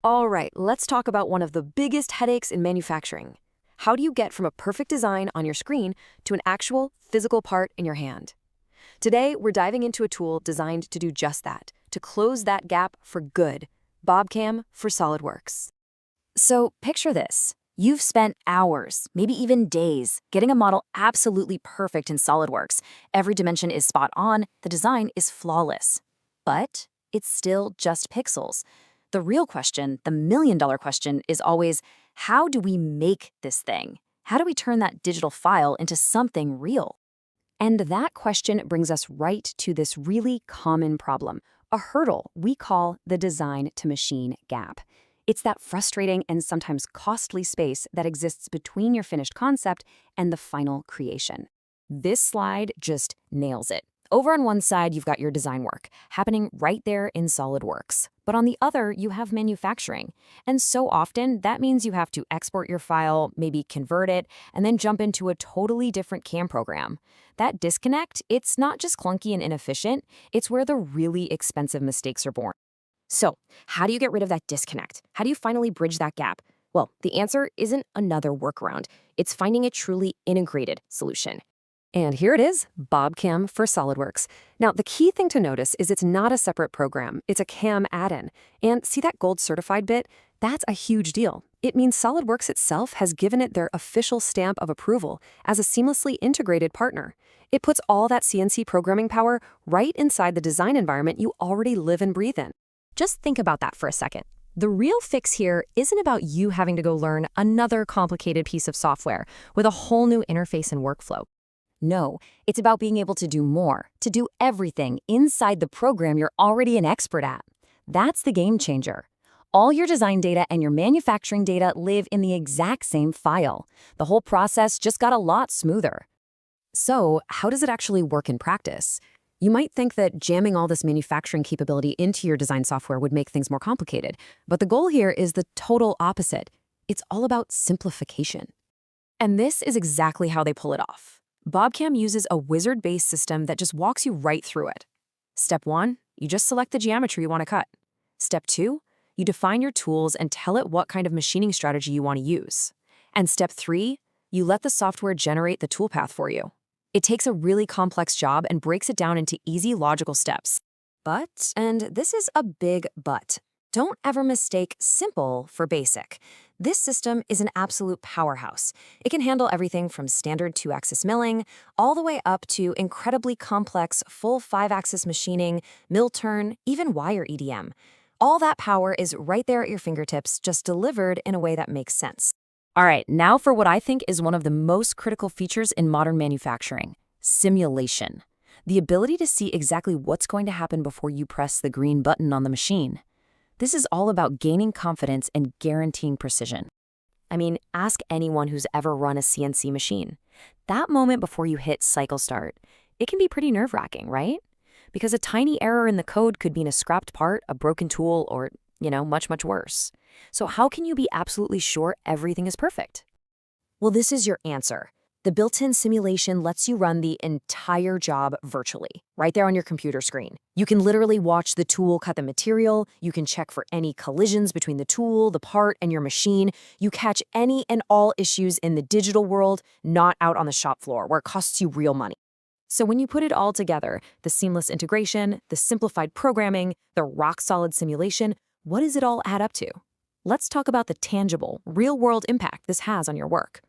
All right, let's talk about one of the biggest headaches in manufacturing. How do you get from a perfect design on your screen to an actual physical part in your hand? Today, we're diving into a tool designed to do just that, to close that gap for good. BobCAM for SolidWorks. So picture this. You've spent hours, maybe even days, getting a model absolutely perfect in SolidWorks. Every dimension is spot on, the design is flawless. But it's still just pixels. The real question, the million-dollar question, is always, how do we make this thing? How do we turn that digital file into something real? And that question brings us right to this really common problem, a hurdle we call the design-to-machine gap. It's that frustrating and sometimes costly space that exists between your finished concept and the final creation. This slide just nails it. Over on one side, you've got your design work, happening right there in SolidWorks. But on the other, you have manufacturing. And so often, that means you have to export your file, maybe convert it, and then jump into a totally different CAM program. That disconnect, it's not just clunky and inefficient, it's where the really expensive mistakes are born. So, how do you get rid of that disconnect? How do you finally bridge that gap? Well, the answer isn't another workaround. It's finding a truly integrated solution. And here it is, BobCAM for SolidWorks. Now, the key thing to notice is it's not a separate program. It's a CAM add-in. And see that gold certified bit? That's a huge deal. It means SolidWorks itself has given it their official stamp of approval as a seamlessly integrated partner. It puts all that CNC programming power right inside the design environment you already live and breathe in. Just think about that for a second. The real fix here isn't about you having to go learn another complicated piece of software with a whole new interface and workflow. No, it's about being able to do more, to do everything inside the program you're already an expert at. That's the game changer. All your design data and your manufacturing data live in the exact same file. The whole process just got a lot smoother. So, how does it actually work in practice? You might think that jamming all this manufacturing capability into your design software would make things more complicated, but the goal here is the total opposite. It's all about simplification. And this is exactly how they pull it off. BobCAM uses a wizard-based system that just walks you right through it. Step 1, you just select the geometry you want to cut. Step 2, you define your tools and tell it what kind of machining strategy you want to use. And step 3, you let the software generate the toolpath for you. It takes a really complex job and breaks it down into easy logical steps. But, and this is a big but, don't ever mistake simple for basic. This system is an absolute powerhouse. It can handle everything from standard 2-axis milling all the way up to incredibly complex full 5-axis machining, mill turn, even wire EDM. All that power is right there at your fingertips, just delivered in a way that makes sense. All right, now for what I think is one of the most critical features in modern manufacturing, simulation. The ability to see exactly what's going to happen before you press the green button on the machine. This is all about gaining confidence and guaranteeing precision. I mean, ask anyone who's ever run a CNC machine. That moment before you hit cycle start, it can be pretty nerve-wracking, right? Because a tiny error in the code could mean a scrapped part, a broken tool, or, much, much worse. So how can you be absolutely sure everything is perfect? Well, this is your answer. The built-in simulation lets you run the entire job virtually, right there on your computer screen. You can literally watch the tool cut the material, you can check for any collisions between the tool, the part, and your machine. You catch any and all issues in the digital world, not out on the shop floor, where it costs you real money. So when you put it all together, the seamless integration, the simplified programming, the rock-solid simulation, what does it all add up to? Let's talk about the tangible, real-world impact this has on your work.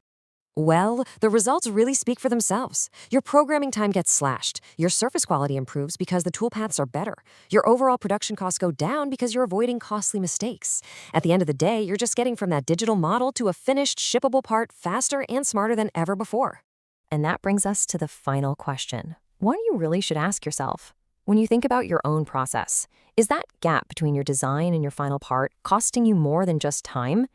Well, the results really speak for themselves. Your programming time gets slashed. Your surface quality improves because the toolpaths are better. Your overall production costs go down because you're avoiding costly mistakes. At the end of the day, you're just getting from that digital model to a finished, shippable part faster and smarter than ever before. And that brings us to the final question. One you really should ask yourself. When you think about your own process, is that gap between your design and your final part costing you more than just time?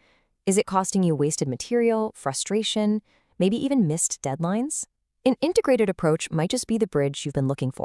Is it costing you wasted material, frustration, maybe even missed deadlines? An integrated approach might just be the bridge you've been looking for.